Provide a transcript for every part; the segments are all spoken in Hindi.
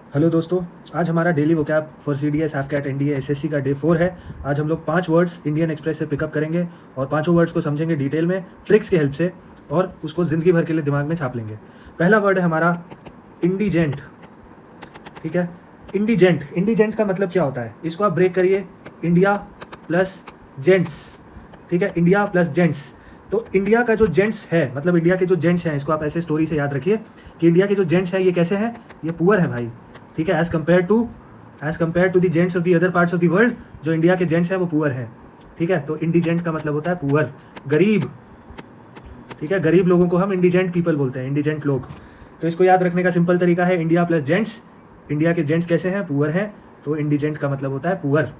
हेलो दोस्तों, आज हमारा daily vocab for CDS, AFCAT, NDA, SSC का डे 4 है। आज हम लोग 5 वर्ड्स इंडियन एक्सप्रेस से पिकअप करेंगे और पाँचों वर्ड्स को समझेंगे डिटेल में ट्रिक्स की हेल्प से और उसको ज़िंदगी भर के लिए दिमाग में छाप लेंगे। पहला वर्ड है हमारा इंडिजेंट। ठीक है, इंडिजेंट। इंडिजेंट का मतलब क्या होता है, इसको आप ब्रेक करिए, इंडिया प्लस जेंट्स। ठीक है, इंडिया प्लस जेंट्स। तो इंडिया का जो जेंट्स है, मतलब इंडिया के जो जेंट्स हैं, इसको आप ऐसे स्टोरी से याद रखिए कि इंडिया के जो जेंट्स हैं ये कैसे हैं, ये पुअर हैं भाई। ठीक है, as compare to the gents of the other parts of the world, जो इंडिया के जेंट्स हैं वो पुअर हैं। ठीक है, तो इंडिजेंट का मतलब होता है पुअर, गरीब। ठीक है, गरीब लोगों को हम इंडिजेंट पीपल बोलते हैं, इंडिजेंट लोग। तो इसको याद रखने का सिंपल तरीका है इंडिया प्लस जेंट्स। इंडिया के जेंट्स कैसे हैं, पुअर हैं, तो इंडिजेंट का मतलब होता है पुअर।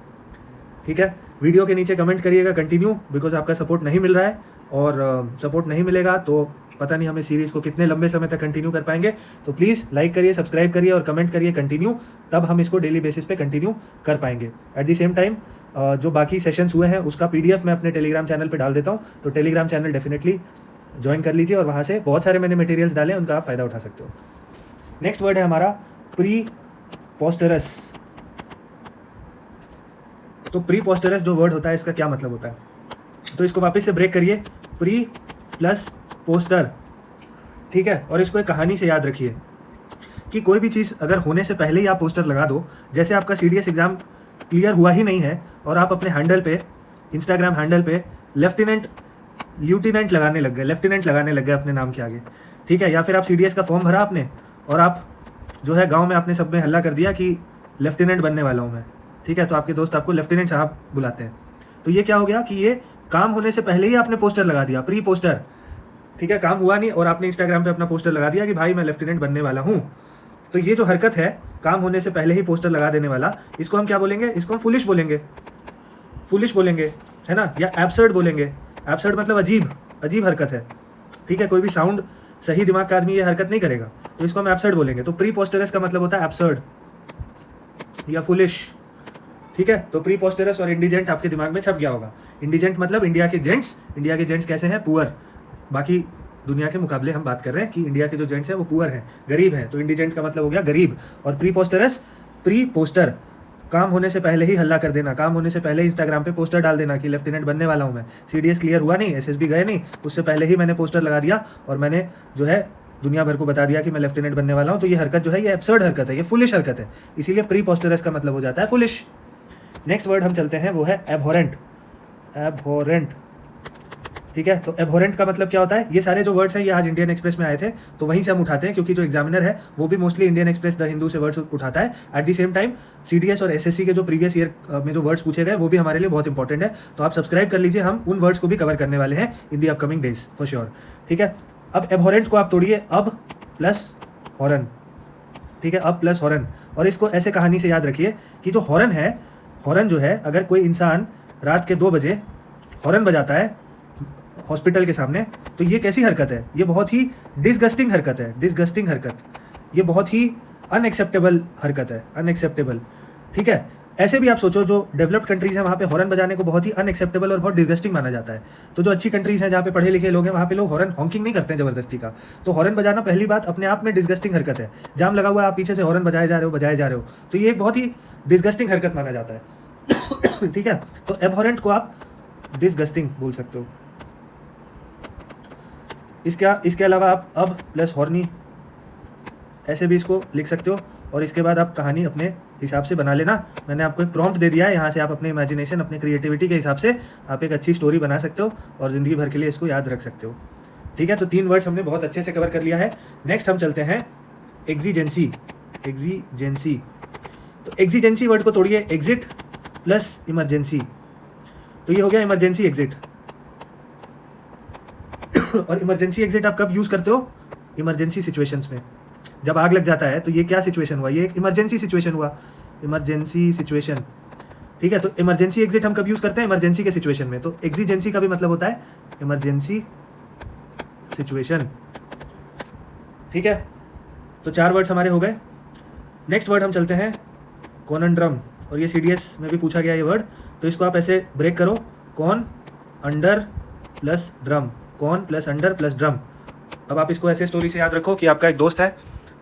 ठीक है, वीडियो के नीचे कमेंट करिएगा कंटिन्यू, बिकॉज आपका सपोर्ट नहीं मिल रहा है और सपोर्ट नहीं मिलेगा तो पता नहीं हमें सीरीज़ को कितने लंबे समय तक कंटिन्यू कर पाएंगे। तो प्लीज़ लाइक करिए, सब्सक्राइब करिए और कमेंट करिए कंटिन्यू, तब हम इसको डेली बेसिस पे कंटिन्यू कर पाएंगे। एट द सेम टाइम जो बाकी सेशंस हुए हैं उसका PDF मैं अपने टेलीग्राम चैनल पे डाल देता हूँ, तो टेलीग्राम चैनल डेफिनेटली ज्वाइन कर लीजिए और वहाँ से बहुत सारे मैंने मटेरियल्स डाले, उनका आप फ़ायदा उठा सकते हो। नेक्स्ट वर्ड है हमारा प्रीपोस्टरस। तो प्रीपोस्टरस जो वर्ड होता है, इसका क्या मतलब होता है, तो इसको वापस से ब्रेक करिए, प्री प्लस पोस्टर। ठीक है, और इसको एक कहानी से याद रखिए कि कोई भी चीज़ अगर होने से पहले ही आप पोस्टर लगा दो, जैसे आपका CDS एग्ज़ाम क्लियर हुआ ही नहीं है और आप अपने हैंडल पे, इंस्टाग्राम हैंडल पे ल्यूटिनेंट लगाने लग गए अपने नाम के आगे। ठीक है, या फिर आप CDS का फॉर्म भरा आपने और आप जो है गाँव में आपने सब में हल्ला कर दिया कि लेफ्टिनेंट बनने वाला हूँ मैं। ठीक है, तो आपके दोस्त आपको लेफ्टिनेंट साहब बुलाते हैं, तो ये क्या हो गया कि ये काम होने से पहले ही आपने पोस्टर लगा दिया, प्री पोस्टर। ठीक है, काम हुआ नहीं और आपने इंस्टाग्राम पे अपना पोस्टर लगा दिया कि भाई मैं लेफ्टिनेंट बनने वाला हूँ। तो ये जो हरकत है, काम होने से पहले ही पोस्टर लगा देने वाला, इसको हम क्या बोलेंगे, इसको हम फुलिश बोलेंगे, है ना, या एब्सर्ड बोलेंगे। एब्सर्ड मतलब अजीब हरकत है। ठीक है, कोई भी साउंड सही दिमाग का आदमी ये हरकत नहीं करेगा, तो इसको हम एब्सर्ड बोलेंगे। तो प्री पोस्टरस का मतलब होता है एब्सर्ड या फुलिश। ठीक है, तो प्री पोस्टरस और इंडिजेंट आपके दिमाग में छप गया होगा। इंडिजेंट मतलब इंडिया के जेंट्स कैसे हैं, पुअर। बाकी दुनिया के मुकाबले हम बात कर रहे हैं कि इंडिया के जो जेंट्स हैं वो पुअर हैं, गरीब हैं, तो इंडिजेंट का मतलब हो गया गरीब। और प्री पोस्टर, काम होने से पहले ही हल्ला कर देना, काम होने से पहले ही इंस्टाग्राम पे पोस्टर डाल देना कि लेफ्टिनेंट बनने वाला हूँ मैं। CDS क्लियर हुआ नहीं, SSB गए नहीं, उससे पहले ही मैंने पोस्टर लगा दिया और मैंने जो है दुनिया भर को बता दिया कि मैं लेफ्टिनेंट बनने वाला हूँ। तो ये हरकत जो है ये एब्सर्ड हरकत है, ये फुलिश हरकत है, इसीलिए प्री पोस्टरस का मतलब हो जाता है फुलिश। नेक्स्ट वर्ड हम चलते हैं, वो है एबहोरेंट। ठीक है, तो एबहोरेंट का मतलब क्या होता है, ये सारे जो वर्ड्स हैं ये आज इंडियन एक्सप्रेस में आए थे, तो वहीं से हम उठाते हैं, क्योंकि जो एग्जामिनर है वो भी mostly Indian express the Hindu से वर्ड्स उठाता है। At the same time CDS और SSC के जो प्रीवियस ईयर में जो वर्ड्स पूछे गए वो भी हमारे लिए बहुत इंपॉर्टेंट है, तो आप सब्सक्राइब कर लीजिए, हम उन वर्ड्स को भी कवर करने वाले हैं in the upcoming days for sure. ठीक है, अब एबहोरेंट को आप तोड़िए, अब प्लस हॉर्न। ठीक है, अब प्लस हॉर्न, और इसको ऐसे कहानी से याद रखिए कि जो हॉर्न जो है, अगर कोई इंसान रात के 2 बजे हॉर्न बजाता है हॉस्पिटल के सामने, तो ये कैसी हरकत है, ये बहुत ही डिसगस्टिंग हरकत, ये बहुत ही अनएक्सेप्टेबल हरकत है, अनएक्सेप्टेबल। ठीक है, ऐसे भी आप सोचो, जो डेवलप्ड कंट्रीज हैं वहाँ पे हॉर्न बजाने को बहुत ही अनएक्सेप्टेबल और बहुत डिसगस्टिंग माना जाता है। तो जो अच्छी कंट्रीज हैं जहाँ पे पढ़े लिखे लोग हैं, वहाँ पे लोग हॉर्न हॉकिंग नहीं करते हैं ज़बरदस्ती का। तो हॉर्न बजाना पहली बात अपने आप में डिसगस्टिंग हरकत है। जाम लगा हुआ है, आप पीछे से हॉर्न बजाए जा रहे हो, तो ये एक बहुत ही डिसगस्टिंग हरकत माना जाता है। ठीक है, तो एबहोरेंट को आप डिसगस्टिंग बोल सकते हो। इसके अलावा आप अब प्लस हॉर्नी ऐसे भी इसको लिख सकते हो, और इसके बाद आप कहानी अपने हिसाब से बना लेना। मैंने आपको एक प्रॉम्प्ट दे दिया है, यहाँ से आप अपने इमेजिनेशन, अपने क्रिएटिविटी के हिसाब से आप एक अच्छी स्टोरी बना सकते हो और ज़िंदगी भर के लिए इसको याद रख सकते हो। ठीक है, तो 3 वर्ड्स हमने बहुत अच्छे से कवर कर लिया है। नेक्स्ट हम चलते हैं एग्जीजेंसी। तो एग्जीजेंसी वर्ड को तोड़िए, एग्जिट प्लस इमरजेंसी, तो ये हो गया इमरजेंसी एग्जिट। और इमरजेंसी एग्जिट आप कब यूज़ करते हो, इमरजेंसी सिचुएशंस में। जब आग लग जाता है तो ये क्या सिचुएशन हुआ, ये एक इमरजेंसी सिचुएशन हुआ, इमरजेंसी सिचुएशन। ठीक है, तो इमरजेंसी एग्जिट हम कब यूज़ करते हैं, इमरजेंसी के सिचुएशन में। तो एग्जीजेंसी का भी मतलब होता है इमरजेंसी सिचुएशन। ठीक है, तो 4 वर्ड्स हमारे हो गए। नेक्स्ट वर्ड हम चलते हैं कॉनंड्रम, और ये CDS में भी पूछा गया ये वर्ड, तो इसको आप ऐसे ब्रेक करो, con under plus drum, con plus under plus drum. अब आप इसको ऐसे स्टोरी से याद रखो कि आपका एक दोस्त है,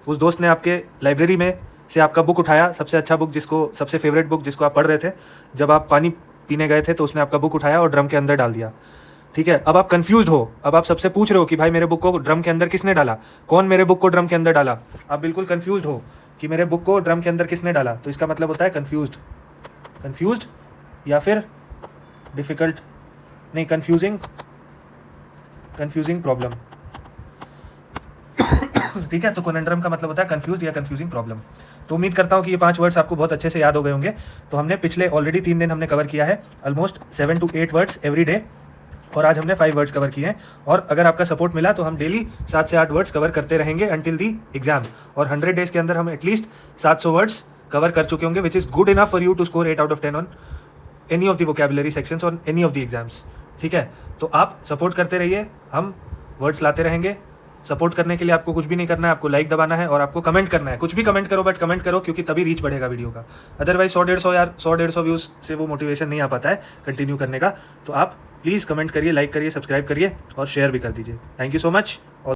उस दोस्त ने आपके लाइब्रेरी में से आपका बुक उठाया, सबसे अच्छा बुक जिसको, सबसे फेवरेट बुक जिसको आप पढ़ रहे थे, जब आप पानी पीने गए थे तो उसने आपका बुक उठाया और ड्रम के अंदर डाल दिया। ठीक है, अब आप कंफ्यूज्ड हो, अब आप सबसे पूछ रहे हो कि भाई मेरे बुक को ड्रम के अंदर किसने डाला, कौन मेरे बुक को ड्रम के अंदर डाला। आप बिल्कुल कंफ्यूज्ड हो कि मेरे बुक को ड्रम के अंदर किसने डाला, तो इसका मतलब होता है कंफ्यूज्ड या फिर डिफिकल्ट, नहीं, कंफ्यूजिंग प्रॉब्लम। ठीक है, तो कॉनंड्रम का मतलब होता है कंफ्यूज्ड या कंफ्यूजिंग प्रॉब्लम। तो उम्मीद करता हूँ कि ये 5 वर्ड्स आपको बहुत अच्छे से याद हो गए होंगे। तो हमने पिछले ऑलरेडी 3 दिन हमने कवर किया है almost 7 to 8 words every day, और आज हमने 5 वर्ड्स कवर किए हैं। और अगर आपका सपोर्ट मिला तो हम डेली 7 से 8 वर्ड्स कवर करते रहेंगे अंटिल दी एग्जाम, और 100 डेज के अंदर हम एटलीस्ट 700 वर्ड्स कवर कर चुके होंगे, which is good enough for you to score 8 out of 10 on any of the vocabulary sections on any of the exams. ठीक है, तो आप सपोर्ट करते रहिए, हम वर्ड्स लाते रहेंगे। सपोर्ट करने के लिए आपको कुछ भी नहीं करना है, आपको लाइक दबाना है और आपको कमेंट करना है। कुछ भी कमेंट करो, बट कमेंट करो, क्योंकि तभी रीच बढ़ेगा वीडियो का। अदरवाइज 100-150 यार, 100-150 व्यूज़ से वो मोटिवेशन नहीं आ पाता है कंटिन्यू करने का। तो आप प्लीज़ कमेंट करिए, लाइक करिए, सब्सक्राइब करिए और शेयर भी कर दीजिए। Thank you so much.